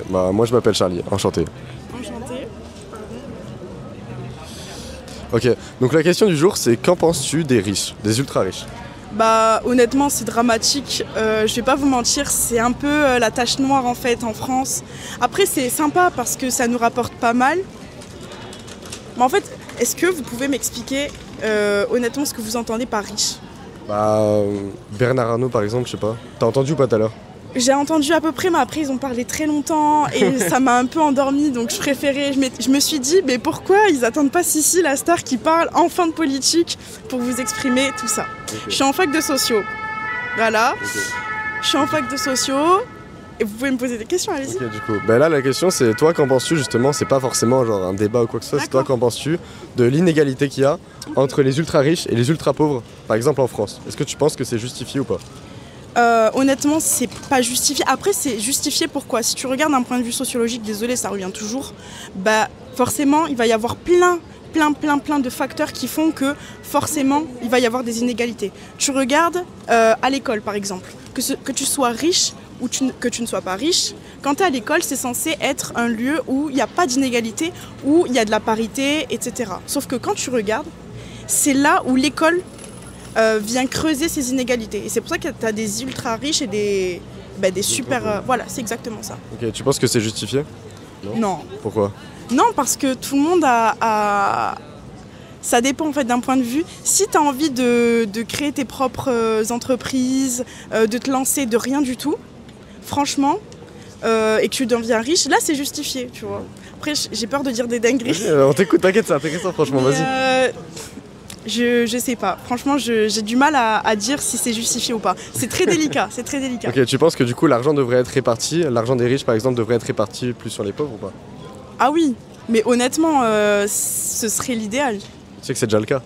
Bah, moi je m'appelle Charlie, enchanté. Enchantée. Ok, donc la question du jour c'est qu'en penses-tu des riches, des ultra riches? Bah honnêtement c'est dramatique, je vais pas vous mentir, c'est un peu la tache noire en fait en France. Après c'est sympa parce que ça nous rapporte pas mal. Mais en fait, est-ce que vous pouvez m'expliquer honnêtement ce que vous entendez par riche? Bah, Bernard Arnault par exemple, je sais pas. T'as entendu ou pas tout à l'heure? J'ai entendu à peu près, mais après ils ont parlé très longtemps et ça m'a un peu endormie, donc je préférais. Je me suis dit, mais pourquoi ils attendent pas Sissi, la star, qui parle enfin de politique pour vous exprimer tout ça. Okay. Je suis en fac de sociaux. Voilà. Okay. Je suis en fac de sociaux et vous pouvez me poser des questions, allez-y. Ok, du coup. Bah là, la question c'est toi, qu'en penses-tu justement? C'est pas forcément genre un débat ou quoi que ce soit, c'est toi, qu'en penses-tu de l'inégalité qu'il y a entre les ultra riches et les ultra pauvres, par exemple en France? Est-ce que tu penses que c'est justifié ou pas? Honnêtement, c'est pas justifié. Après, c'est justifié pourquoi? Si tu regardes d'un point de vue sociologique, désolé, ça revient toujours, bah forcément, il va y avoir plein de facteurs qui font que forcément, il va y avoir des inégalités. Tu regardes à l'école, par exemple, que tu sois riche ou que tu ne sois pas riche, quand tu es à l'école, c'est censé être un lieu où il n'y a pas d'inégalité, où il y a de la parité, etc. Sauf que quand tu regardes, c'est là où l'école vient creuser ces inégalités. Et c'est pour ça que tu as des ultra riches et des super... voilà, c'est exactement ça. Ok, tu penses que c'est justifié? Non. Pourquoi? Non, parce que tout le monde a... Ça dépend en fait d'un point de vue. Si tu as envie de créer tes propres entreprises, de te lancer de rien du tout, franchement, et que tu deviens riche, là c'est justifié, tu vois. Après, j'ai peur de dire des dingueries. On t'écoute, t'inquiète, c'est intéressant, franchement, vas-y. Je sais pas. Franchement, j'ai du mal à dire si c'est justifié ou pas. C'est très délicat, c'est très délicat. Ok, tu penses que du coup l'argent devrait être réparti, l'argent des riches par exemple devrait être réparti plus sur les pauvres ou pas? Ah oui, mais honnêtement, ce serait l'idéal. Tu sais que c'est déjà le cas.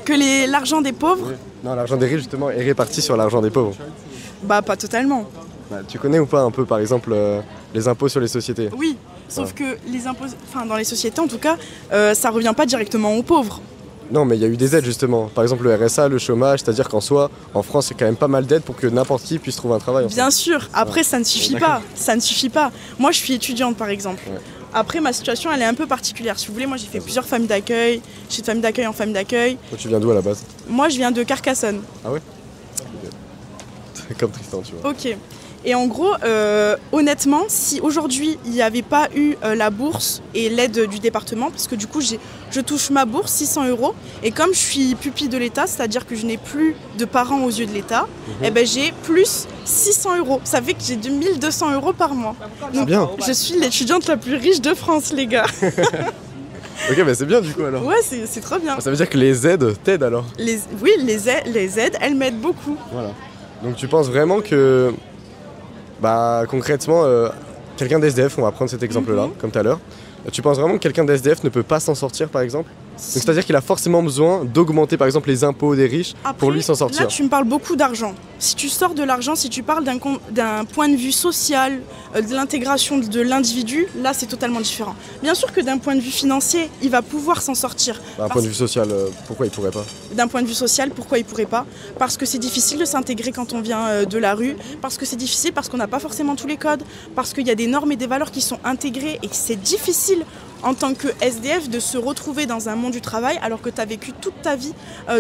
Que l'argent des pauvres? Oui. Non, l'argent des riches justement est réparti sur l'argent des pauvres. Bah pas totalement. Bah, tu connais ou pas un peu par exemple les impôts sur les sociétés? Oui, sauf que les impôts, enfin dans les sociétés en tout cas, ça revient pas directement aux pauvres. Non, mais il y a eu des aides justement. Par exemple le RSA, le chômage, c'est-à-dire qu'en soi, en France, c'est quand même pas mal d'aides pour que n'importe qui puisse trouver un travail. Bien sûr, après ça ne suffit pas, ça ne suffit pas. Moi je suis étudiante par exemple. Ouais. Après ma situation elle est un peu particulière. Si vous voulez, moi j'ai fait plusieurs familles d'accueil, j'ai de famille d'accueil en famille d'accueil. Toi tu viens d'où à la base? Moi je viens de Carcassonne. Ah ouais? C'est comme Tristan, tu vois. Ok. Et en gros, honnêtement, si aujourd'hui il n'y avait pas eu la bourse et l'aide du département, parce que du coup je touche ma bourse, 600 €, et comme je suis pupille de l'État, c'est-à-dire que je n'ai plus de parents aux yeux de l'État, et ben j'ai plus 600 €. Ça fait que j'ai 2200 € par mois. Donc bien. Je suis l'étudiante la plus riche de France, les gars. Ok, mais c'est bien du coup alors. Ouais, c'est trop bien. Ça veut dire que les aides t'aident alors? Oui, les aides, elles m'aident beaucoup. Voilà. Donc tu penses vraiment que... Bah concrètement, quelqu'un d'SDF, on va prendre cet exemple-là, comme tout à l'heure. Tu penses vraiment que quelqu'un d'SDF ne peut pas s'en sortir par exemple? Donc c'est-à-dire qu'il a forcément besoin d'augmenter par exemple les impôts des riches. Après, pour lui s'en sortir. Là tu me parles beaucoup d'argent. Si tu sors de l'argent, si tu parles d'un point de vue social, de l'intégration de l'individu, là c'est totalement différent. Bien sûr que d'un point de vue financier, il va pouvoir s'en sortir. D'un point de vue social, pourquoi il pourrait pas? D'un point de vue social, pourquoi il pourrait pas? Parce que c'est difficile de s'intégrer quand on vient de la rue, parce que c'est difficile, parce qu'on n'a pas forcément tous les codes, parce qu'il y a des normes et des valeurs qui sont intégrées et que c'est difficile en tant que SDF de se retrouver dans un monde du travail alors que tu as vécu toute ta vie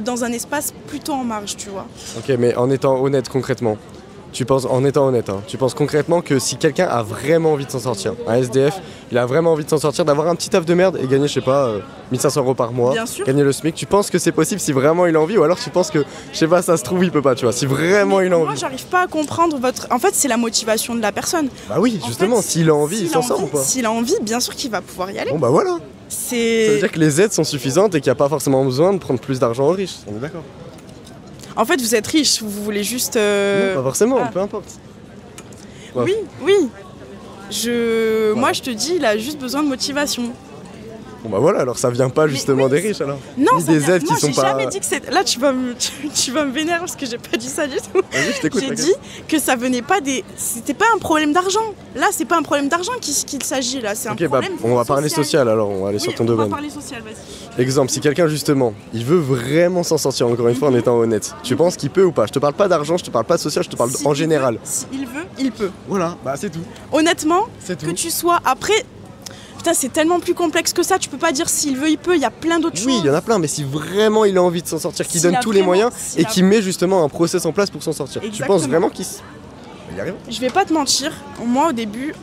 dans un espace plutôt en marge, tu vois. Ok, mais en étant honnête concrètement, tu penses, en étant honnête, hein, tu penses concrètement que si quelqu'un a vraiment envie de s'en sortir, un SDF, il a vraiment envie de s'en sortir, d'avoir un petit taf de merde et gagner, je sais pas, 1500 € par mois, gagner le SMIC, tu penses que c'est possible si vraiment il a envie, ou alors tu penses que, je sais pas, ça se trouve, il peut pas, tu vois, si vraiment il a envie? Moi, j'arrive pas à comprendre votre... En fait, c'est la motivation de la personne. Bah oui, justement, s'il a envie, il s'en sort ou pas? S'il a envie, bien sûr qu'il va pouvoir y aller. Bon bah voilà. Ça veut dire que les aides sont suffisantes et qu'il n'y a pas forcément besoin de prendre plus d'argent aux riches, on est d'accord? En fait, vous êtes riche, vous voulez juste... Non, pas forcément, peu importe. Ouais. Oui. Moi, je te dis, il a juste besoin de motivation. Bon bah voilà, alors ça vient pas justement des riches alors. Non, ni des aides qui sont pas... j'ai jamais dit que c'est... Là tu vas me vénérer parce que j'ai pas dit ça du tout. Vas-y, je t'écoute. J'ai dit que ça venait pas des... C'était pas un problème d'argent. Là c'est pas un problème d'argent qu'il s'agit là, c'est un problème on va parler social alors, on va aller sur ton domaine. On va parler social, vas-y. Exemple, si quelqu'un justement, il veut vraiment s'en sortir, encore une fois en étant honnête, tu penses qu'il peut ou pas? Je te parle pas d'argent, je te parle pas de social, je te parle en général. S'il veut, il peut. Voilà, bah c'est tout. Honnêtement, C'est tout. que tu sois après... Putain, c'est tellement plus complexe que ça, tu peux pas dire s'il veut, il peut, il y a plein d'autres choses. Oui, il y en a plein, mais si vraiment il a envie de s'en sortir, qu'il donne tous les moyens et qu'il met justement un process en place pour s'en sortir. Exactement. Tu penses vraiment qu'il y arrive? Je vais pas te mentir, moi au début,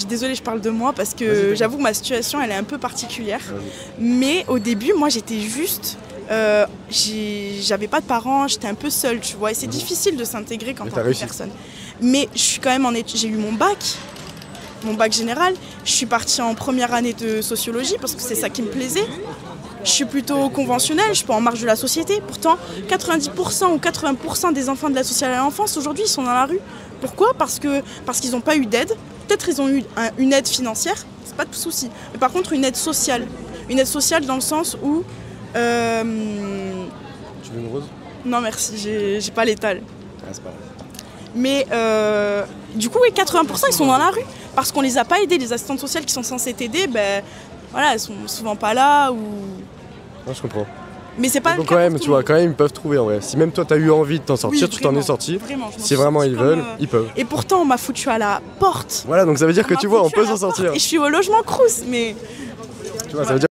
désolée je parle de moi parce que j'avoue que ma situation elle est un peu particulière. Mais au début, moi j'étais juste... j'avais pas de parents, j'étais un peu seule, tu vois, et c'est difficile de s'intégrer quand t'as personne. Mais je suis quand même j'ai eu mon bac général, je suis partie en première année de sociologie parce que c'est ça qui me plaisait. Je suis plutôt conventionnelle, je suis pas en marge de la société. Pourtant, 90% ou 80% des enfants de la sociale à l'enfance aujourd'hui ils sont dans la rue. Pourquoi? Parce qu'ils n'ont pas eu d'aide. Peut-être ils ont eu une aide financière, c'est pas de souci. Mais par contre une aide sociale. Une aide sociale dans le sens où... Tu veux une rose? Non merci, j'ai pas l'étal. Ah, c'est pas grave. Mais du coup, oui, 80% ils sont dans la rue parce qu'on les a pas aidés. Les assistantes sociales qui sont censées t'aider, ben voilà, elles sont souvent pas là ou. Non, je comprends. Mais c'est pas. Donc quand même, tu vois, quand même ils peuvent trouver en vrai. Si même toi t'as eu envie de t'en sortir, oui, tu t'en es sorti. Vraiment, si vraiment ils veulent, ils peuvent. Et pourtant, on m'a foutu à la porte. Voilà, donc ça veut dire que tu vois, on peut s'en sortir. Et je suis au logement Crous, mais. Tu vois, ça veut dire